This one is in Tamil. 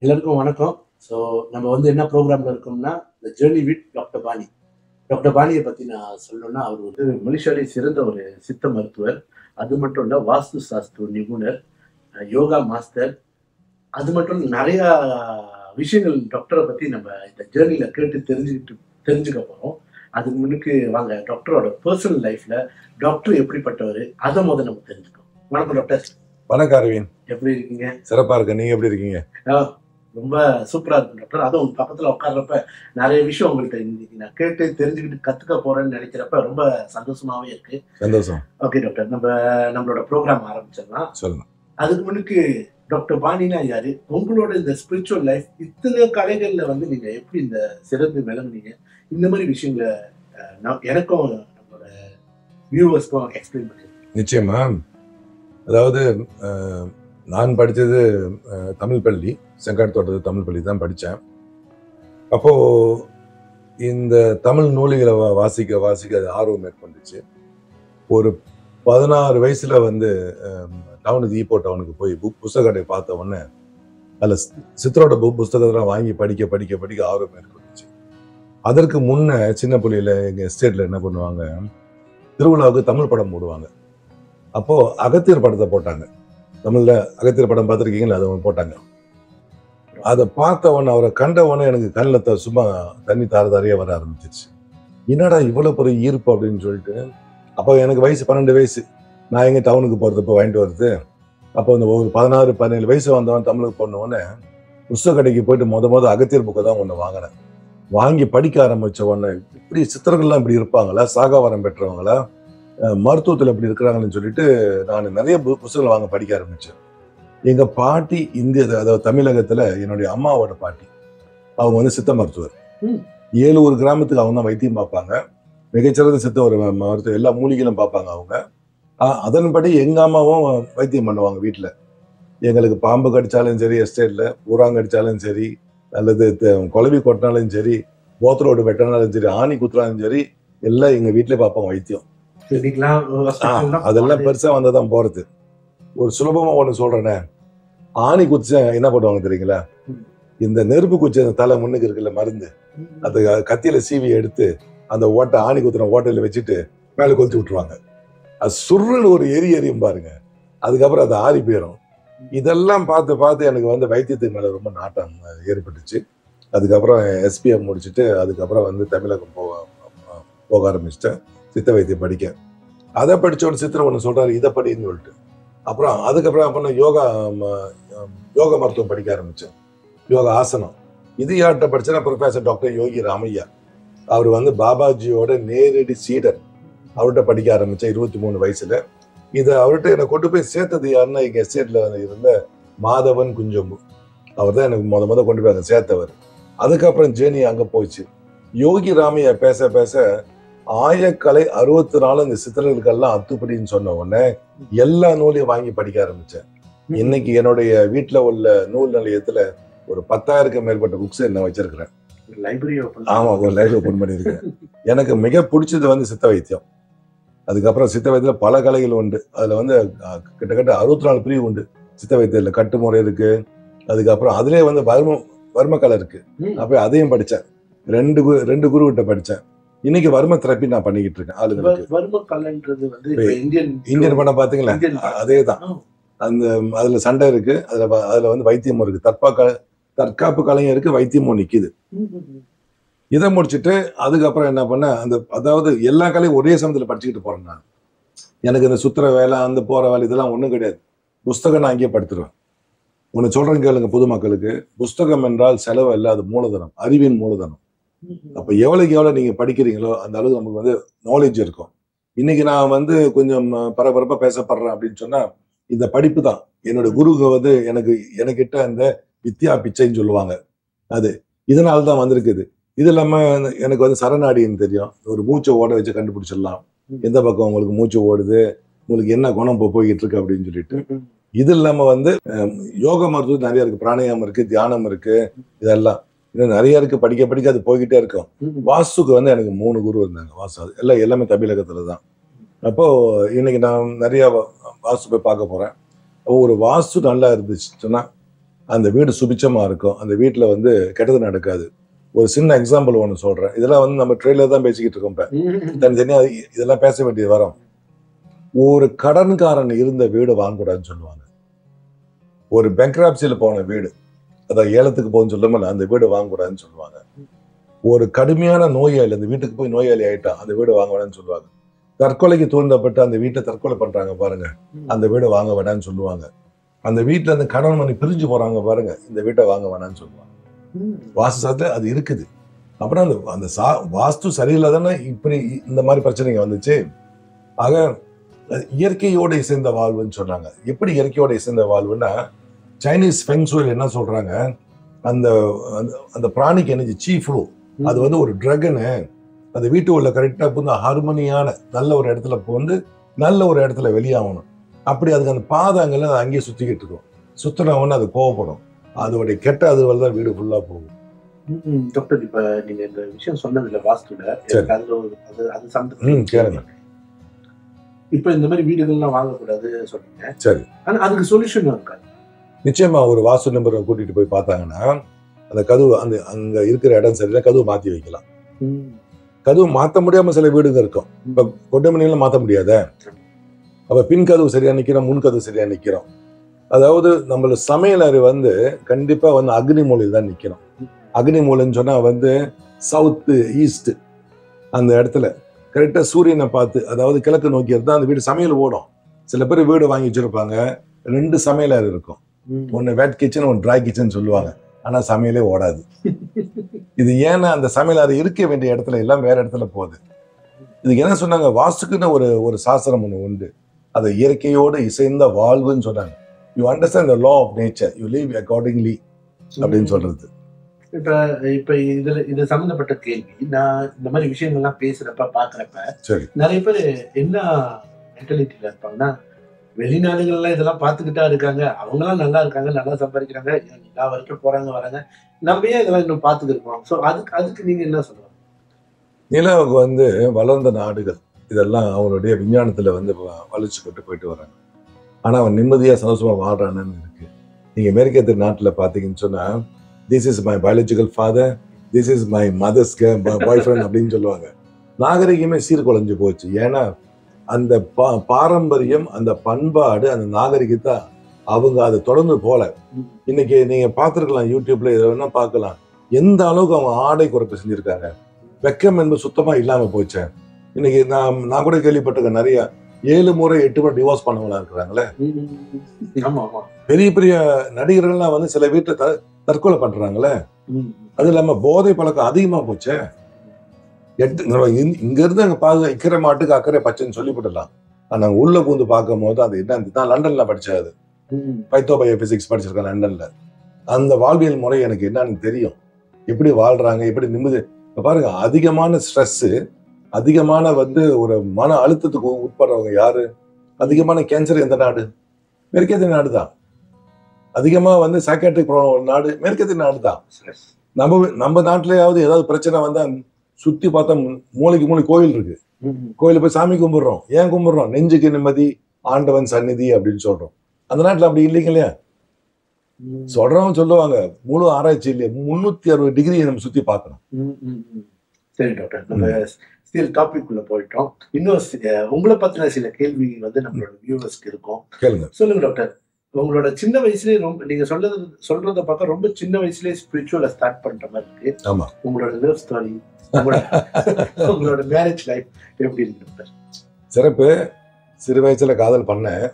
எல்லாருக்கும் வணக்கம். ஸோ நம்ம வந்து என்ன ப்ரோக்ராம்ல இருக்கோம்னா, த ஜேர்னி வித் டாக்டர் பாணி. டாக்டர் பாணியை பத்தி நான் சொல்லணும்னா, அவர் வந்து மலேசியாவிலே சிறந்த ஒரு சித்த மருத்துவர். அது மட்டும் இல்ல, வாஸ்து சாஸ்திர நிபுணர், யோகா மாஸ்டர். அது மட்டும் இல்ல, நிறையா விஷயங்கள் டாக்டரை பத்தி நம்ம இந்த ஜேர்னில கேட்டு தெரிஞ்சுக்க போறோம். அதுக்கு முன்னுக்கு வாங்க டாக்டரோட பர்சனல் லைஃப்ல டாக்டர் எப்படிப்பட்டவர், அதை முதல்ல நம்ம தெரிஞ்சுக்கோம். வணக்கம் டாக்டர். வணக்கம் அரவிந்த். எப்படி இருக்கீங்க? சிறப்பா இருக்கு. நீங்க எப்படி இருக்கீங்க? ரொம்ப சூப்பரா இருக்கு டாக்டர். அதுவும் உங்க பக்கத்துல உட்கார்றப்ப நிறைய விஷயம் உங்கள்கிட்ட இன்னைக்கு நான் கேட்டு தெரிஞ்சுக்கிட்டு கத்துக்க போறேன்னு நினைக்கிறப்ப ரொம்ப சந்தோஷமாவே இருக்கு. சந்தோஷம். ஓகே டாக்டர், நம்மளோட ப்ரோக்ராம் ஆரம்பிச்சிடலாம். சொல்லுங்க. அதுக்கு முன்னுக்கு டாக்டர் பாணினா யாரு, உங்களோட இந்த ஸ்பிரிச்சுவல் லைஃப், இத்தனை கலைகள்ல வந்து நீங்க எப்படி இந்த சிறந்து விளங்குனீங்க, இந்த மாதிரி விஷயங்களை எனக்கும் நம்மளோட வியூவர்ஸ்க்கும் எக்ஸ்பிளைன் பண்ணுங்க. நிச்சயமா. அதாவது நான் படித்தது தமிழ் பள்ளி, செங்காட்டத்தோட்டது தமிழ் பள்ளி தான் படித்தேன். அப்போது இந்த தமிழ் நூல்களை வாசிக்க அது ஆர்வம் மேற்கொண்டுச்சு. ஒரு 16 வயசில் வந்து டவுனுக்கு ஈப்போ டவுனுக்கு போய் புஸ்தக கடையை பார்த்த உடனே அதில் சித்தரோட புஸ்தகத்தெல்லாம் வாங்கி படிக்க ஆர்வம் மேற்கொண்டுச்சு. அதற்கு முன்னே சின்ன பிள்ளையில் எங்கள் எஸ்டேட்டில் என்ன பண்ணுவாங்க, திருவிழாவுக்கு தமிழ் படம் போடுவாங்க. அப்போது அகத்தியர் படத்தை போட்டாங்க. தமிழில் அகத்தியர் படம் பார்த்துருக்கீங்களா? அதை போட்டாங்க. அதை பார்த்தவொன்னே, அவரை கண்டவொன்னே எனக்கு கண்ணில் சும்மா தண்ணி தாரையாக வர ஆரம்பிச்சிருச்சு. என்னடா இவ்வளோ பெரிய ஈர்ப்பு அப்படின்னு சொல்லிட்டு, அப்போ எனக்கு வயசு 12 வயசு. நான் எங்கே டவுனுக்கு போகிறதுப்போ வாங்கிட்டு வருது. அப்போ அந்த ஒரு 16-17 வயசு வந்தவன் தமிழுக்கு போனோடனே புஸ்தக கடைக்கு போயிட்டு மொத அகத்தியர் புக்கை தான் ஒன்று வாங்கினேன். வாங்கி படிக்க ஆரம்பித்த உடனே, இப்படி சித்தர்கள்லாம் இப்படி இருப்பாங்களா, சாகாவரம் பெற்றவங்களா, மருத்துவத்தில் எப்படி இருக்கிறாங்கன்னு சொல்லிட்டு நான் நிறைய புத்தகங்கள் வாங்க படிக்க ஆரம்பித்தேன். எங்கள் பாட்டி அதாவது தமிழகத்தில் என்னுடைய அம்மாவோட பாட்டி, அவங்க வந்து சித்த மருத்துவர். 7 கிராமத்துக்கு அவங்க தான் வைத்தியம் பார்ப்பாங்க. மிகச்சிறந்த சித்த ஒரு மருத்துவம், எல்லா மூலிகளும் பார்ப்பாங்க அவங்க. அதன்படி எங்கள் அம்மாவும் வைத்தியம் பண்ணுவாங்க வீட்டில். எங்களுக்கு பாம்பு கடிச்சாலும் சரி, எஸ்டேட்டில் ஊராங்க கடிச்சாலும் சரி, அல்லது குழவி கொட்டினாலும் சரி, போத்தரோடு வெட்டினாலும் சரி, ஆணி குத்துனாலும் சரி, எல்லாம் எங்கள் வீட்டிலே பார்ப்பாங்க வைத்தியம். அதெல்லாம் பெருசா வந்ததான் போறது. ஒரு சுலபமா ஒண்ணு சொல்றேனே, ஆணி குச்ச என்ன பண்ணுவாங்க தெரியுங்களா? இந்த நெருப்பு குச்ச தலை முன்னுக்கு இருக்குல்ல மருந்து, அந்த கத்தியில சீவி எடுத்து அந்த ஓட்டை, ஆணி குத்துன ஓட்டையில வச்சுட்டு மேல கொளுத்தி விட்டுருவாங்க. அது சுருன்னு ஒரு எரியும் பாருங்க. அதுக்கப்புறம் அது ஆறி போயிடும். இதெல்லாம் பார்த்து எனக்கு வந்து வைத்தியத்துக்கு மேல ரொம்ப நாட்டம் ஏற்பட்டுச்சு. அதுக்கப்புறம் SPM முடிச்சுட்டு அதுக்கப்புறம் வந்து தமிழகம் போக ஆரம்பிச்சிட்டேன் சித்த வைத்தியம் படிக்க. அதை படித்தோட சித்திரம் ஒன்று சொல்றாரு, இதை படின்னு சொல்லிட்டு. அப்புறம் அதுக்கப்புறம் அப்போ யோக மருத்துவம் படிக்க ஆரம்பித்தேன். யோகா ஆசனம். இது யார்கிட்ட படிச்சேன்னா ப்ரொஃபசர் டாக்டர் யோகி ராமையா. அவர் வந்து பாபாஜியோட நேரடி சீடர். அவர்கிட்ட படிக்க ஆரம்பித்தேன் 23 வயசுல. இதை அவர்கிட்ட என்னை கொண்டு போய் சேர்த்தது யாருன்னா, எங்கள் எஸ்டேட்டில் இருந்த மாதவன் குஞ்சம்பு. அவர் தான் எனக்கு முத கொண்டு போய் அங்கே சேர்த்தவர். அதுக்கப்புறம் ஜேர்னி அங்கே போயிடுச்சு. யோகி ராமையா பேச ஆயக்கலை 64 இந்த சித்தர்களுக்கெல்லாம் அத்துப்படின்னு சொன்ன உடனே எல்லா நூலையும் வாங்கி படிக்க ஆரம்பிச்சேன். இன்னைக்கு என்னுடைய வீட்டுல உள்ள நூல் நிலையத்துல ஒரு 10,000க்கு மேற்பட்ட புக்ஸ் என்ன வச்சிருக்கிறேன். ஆமா, ஒரு லைப்ரரி ஓபன் பண்ணிருக்கேன். எனக்கு மிக பிடிச்சது வந்து சித்த வைத்தியம். அதுக்கப்புறம் சித்த வைத்தியத்துல பல கலைகள் உண்டு. அதுல வந்து கிட்டத்தட்ட 64 பிரிவு உண்டு சித்த வைத்தியத்துல. கட்டுமுறை இருக்கு. அதுக்கப்புறம் அதுலயே வந்து வர்மக்கலை இருக்கு. அப்ப அதையும் படிச்சேன். ரெண்டு குரு கிட்ட படிச்சேன். இன்னைக்கு வர்ம தெரப்பி நான் பண்ணிக்கிட்டு இருக்கேன் ஆளுங்களுக்கு. இந்தியன் படம் பாத்தீங்களா? அதேதான். அந்த அதுல சண்டை இருக்கு, அதுல வந்து வைத்தியமும் இருக்கு, தற்காப்பு கலையும் இருக்கு, வைத்தியமும் நிக்குது. இதை முடிச்சுட்டு அதுக்கப்புறம் என்ன பண்ண, அதாவது எல்லா கலையும் ஒரே சமயத்துல படிச்சுக்கிட்டு போறேன் நான். எனக்கு இந்த சுத்துற வேலை, அந்த போற வேலை இதெல்லாம் ஒண்ணும் கிடையாது. புஸ்தகம் நான் அங்கேயே படுத்துருவேன். ஒண்ணு சொல்றேன் கேளுங்க பொதுமக்களுக்கு. புஸ்தகம் என்றால் செலவு அல்ல, அது மூலதனம், அறிவின் மூலதனம். அப்ப எவ்வளவு நீங்க படிக்கிறீங்களோ அந்த அளவுக்கு நமக்கு வந்து நாலேஜ் இருக்கும். இன்னைக்கு நான் வந்து கொஞ்சம் பரபரப்பா பேசப்படுறேன் அப்படின்னு சொன்னா இந்த படிப்பு தான். என்னோட குருங்க வந்து எனக்கிட்ட அந்த வித்யா பிச்சைன்னு சொல்லுவாங்க. அது இதனால்தான் வந்திருக்குது. இது இல்லாம எனக்கு வந்து சரணாடின்னு தெரியும். ஒரு மூச்சை ஓட வச்சு கண்டுபிடிச்சிடலாம் எந்த பக்கம் உங்களுக்கு மூச்சு ஓடுது, உங்களுக்கு என்ன குணம் போய்கிட்டு இருக்கு அப்படின்னு சொல்லிட்டு. இது இல்லாம வந்து யோக மருத்துவம் நிறைய இருக்கு, பிராணாயாமம் இருக்கு, தியானம் இருக்கு, இதெல்லாம் இன்னும் நிறைய இருக்கு. படிக்க அது போய்கிட்டே இருக்கும். வாஸ்துக்கு வந்து எனக்கு 3 குரு இருந்தாங்க. வாஸ்து எல்லாமே தமிழகத்துல தான். அப்போ இன்னைக்கு நான் நிறைய வாஸ்து போய் பார்க்க போறேன். ஒரு வாஸ்து நல்லா இருந்துச்சுன்னா அந்த வீடு சுபிச்சமா இருக்கும், அந்த வீட்டுல வந்து கெட்டது நடக்காது. ஒரு சின்ன எக்ஸாம்பிள் ஒன்று சொல்றேன். இதெல்லாம் வந்து நம்ம ட்ரெயிலர் தான் பேசிக்கிட்டு இருக்கோம். இப்ப தனித்தனியா இதெல்லாம் பேச வேண்டியது வரும். ஒரு கடன்காரன் இருந்த வீடு வாங்கக்கூடாதுன்னு சொல்லுவாங்க. ஒரு பேங்க்ராப்சியில போன வீடு, அதாவது ஏலத்துக்கு போகணும்னு சொல்லும்போது அந்த வீடு வாங்கக்கூடாதுன்னு சொல்லுவாங்க. ஒரு கடுமையான நோயாளி அந்த வீட்டுக்கு போய் நோயாளி ஆயிட்டான், அந்த வீடு வாங்க வேண்டாம்னு சொல்லுவாங்க. தற்கொலைக்கு தூண்டப்பட்டு அந்த வீட்டை தற்கொலை பண்றாங்க பாருங்க, அந்த வீடு வாங்க வேண்டாம்னு சொல்லுவாங்க. அந்த வீட்டுல அந்த கணவன் மணி பிரிஞ்சு போறாங்க பாருங்க, இந்த வீட்டை வாங்க வேணாம்னு சொல்லுவாங்க. வாஸ்து சாஸ்திரத்துல அது இருக்குது. அப்புறம் அந்த வாஸ்து சரியில்லாதானே இப்படி இந்த மாதிரி பிரச்சனைங்க வந்துச்சு. ஆக இயற்கையோட இசைந்த வாழ்வுன்னு சொன்னாங்க. எப்படி இயற்கையோட இசைந்த வாழ்வுன்னா, சைனீஸ் ஃபெங்ஷுயில் என்ன சொல்றாங்க, அந்த அந்த பிராணிக்கு எனர்ஜி சீ ஃப்ளூ, அது வந்து ஒரு ட்ரகனு, அந்த வீட்டு உள்ள கரெக்டா புந்த ஹார்மோனியான நல்ல ஒரு இடத்துல வந்து நல்ல ஒரு இடத்துல வெளியாகணும். அப்படி அதுக்கு அந்த பாதங்கள் அது அங்கேயே சுத்திக்கிட்டு இருக்கும். சுத்தினவொன்னு அது கோவப்படும், அதோடைய கெட்ட அதுவரை தான் வீடு ஃபுல்லா போகும். டாக்டர், இப்ப நீங்க இந்த விஷயம் சொன்னதுல வாஸ்துல அது சம்பந்தம் கேளுங்க. இப்ப இந்த மாதிரி வீடுகள்லாம் வாங்கக்கூடாது சொன்னீங்க. சரி, ஆனா அதுக்கு சொல்யூஷன் இருக்கா? நிச்சயமா ஒரு வாஸ்து நம்பரை கூட்டிட்டு போய் பார்த்தாங்கன்னா, அந்த கதவு அந்த அங்க இருக்கிற இடம் சரியில்லை, கதவு மாத்தி வைக்கலாம். கதவு மாத்த முடியாம சில வீடுங்க இருக்கும். இப்ப கொட்டமணியில மாத்த முடியாத, அப்ப பின் கதவு சரியா நிக்கிறோம், முன் கதவு சரியா நிக்கிறோம். அதாவது நம்மள சமையல் அறை வந்து கண்டிப்பா வந்து அக்னி மூலையில் தான் நிக்கணும். அக்னி மூலைன்னு சொன்னா வந்து சவுத்து ஈஸ்ட் அந்த இடத்துல கரெக்டா சூரியனை பார்த்து, அதாவது கிழக்கு நோக்கி இருந்தா அந்த வீடு சமையல் ஓடும். சில பேர் வீடு வாங்கி வச்சிருப்பாங்க, 2 சமையல் அறை இருக்கும். ஒன்னு வெட் கிச்சன், ஒன்னு ட்ரை கிச்சன் சொல்லுவாங்க. ஆனா சமையலே ஓடாது. இது ஏன்னா அந்த சமையல் அறை இருக்க வேண்டிய இடத்துல எல்லாம் வேற இடத்துல போகுது. இதுக்கு என்ன சொன்னாங்க, வாஸ்துக்குன்னு ஒரு சாஸ்திரம் ஒண்ணு உண்டு. அதை இயற்கையோடு இசைந்த வாழ்வுன்னு சொன்னாங்க. You understand the law of nature, you live accordingly அப்படின்னு சொல்றது. இப்ப இது சம்பந்தப்பட்ட கேள்வி, நான் இந்த மாதிரி விஷயங்கள்லாம் பேசுறப்ப பாக்குறப்ப சரி, நிறைய பேர் என்ன மென்டாலிட்டியில இருப்பாங்கன்னா, வெளிநாடுகள்லாம் இதெல்லாம் பார்த்துக்கிட்டா இருக்காங்க, அவங்களாம் நல்லா இருக்காங்க, நல்லா சம்பாதிக்கிறாங்க, எல்லா வரைக்கும் போறாங்க வராங்க, நம்ம ஏன் இதெல்லாம் இன்னும் பார்த்துக்கிருக்கோம்? ஸோ அதுக்கு நீங்க என்ன சொல்லுவாங்க? நிலவுக்கு வந்து வளர்ந்த நாடுகள் இதெல்லாம் அவங்களுடைய விஞ்ஞானத்துல வந்து வளர்ச்சி கொண்டு போயிட்டு வராங்க. ஆனா அவன் நிம்மதியா சந்தோஷமா வாழ்றான்னு இருக்கு. நீங்க மேற்கத்திய நாட்டுல பாத்தீங்கன்னு சொன்னா, this is my biological father, this is my mother's bye friend அப்படின்னு சொல்லுவாங்க. நாகரிகமே சீர்குலைஞ்சு போச்சு. ஏன்னா அந்த பாரம்பரியம், அந்த பண்பாடு, அந்த நாகரிகத்தை அவங்க அதை தொடர்ந்து போல. இன்னைக்கு நீங்க பார்த்துருக்கலாம், யூடியூப்ல இதை வேணா பார்க்கலாம், எந்த அளவுக்கு அவங்க ஆடை குறைப்பு செஞ்சிருக்காங்க. வெக்கம் என்பது சுத்தமா இல்லாம போச்சேன். இன்னைக்கு நான் கூட கேள்விப்பட்டிருக்கேன், நிறைய 7 முறை 8 முறை டிவோர்ஸ் பண்ணவங்களா இருக்கிறாங்களே. பெரிய பெரிய நடிகர்கள்லாம் வந்து சில வீட்டுல தற்கொலை பண்றாங்களே. அது இல்லாம போதை பழக்கம் அதிகமா போச்சே. இங்க இருந்து அங்க இக்கரை மாட்டுக்கு அக்கறை பச்சைன்னு சொல்லிவிடலாம். ஆனா உள்ள பூந்து பார்க்கும் போது அது என்ன, லண்டன்ல படிச்சாது, பைத்தோபயோ பிசிக்ஸ் படிச்சிருக்கேன் லண்டன்ல. அந்த வாழ்வியல் முறை எனக்கு என்னன்னு தெரியும், எப்படி வாழ்றாங்க, எப்படி நிம்மதி. பாருங்க, அதிகமான ஸ்ட்ரெஸ், அதிகமான வந்து ஒரு மன அழுத்தத்துக்கு உட்படுறவங்க யாரு? அதிகமான கேன்சர் எந்த நாடு? மேற்கத்திய நாடு தான். அதிகமா வந்து சைக்காட்ரிக் ப்ராப்ளம் நாடு மேற்கத்திய நாடு தான். நம்ம நாட்டிலேயாவது ஏதாவது பிரச்சனை வந்தா சுத்தி பார்த்தா மூளைக்கு மூளை கோயில் இருக்கு, கோயில போய் சாமி கும்பிடுறோம். ஏன் கும்பிடுறோம்? நெஞ்சுக்கு நிம்மதி, ஆண்டவன் சந்நிதி அப்படின்னு சொல்றோம். அந்த நாட்டுல அப்படி இல்லைங்க இல்லையா? சொல்றவங்க சொல்லுவாங்க, முழு ஆராய்ச்சி இல்லையா, 360 டிகிரி நம்ம சுத்தி பார்க்கணும். சரி டாக்டர், நம்ம ஸ்டில் டாபிக் உள்ள போயிட்டோம். இன்னும் உங்களை பத்தின சில கேள்வி வந்து நம்மளோட வியூவர்ஸ்க்கு இருக்கும். கேளுங்க. சொல்லுங்க டாக்டர், உங்களோட சின்ன வயசுலயே நீங்க சொல்றத பார்க்க ரொம்ப சின்ன வயசுலயே ஸ்பிரிச்சுவலை ஸ்டார்ட் பண்ற மாதிரி இருக்கு. ஆமா. உங்களோட லவ் ஸ்டோரி, உங்களோட மேரேஜ் லைஃப் எப்படி இருக்கு டாக்டர்? சிறப்பு. சிறு வயசுல காதல் பண்ணேன்.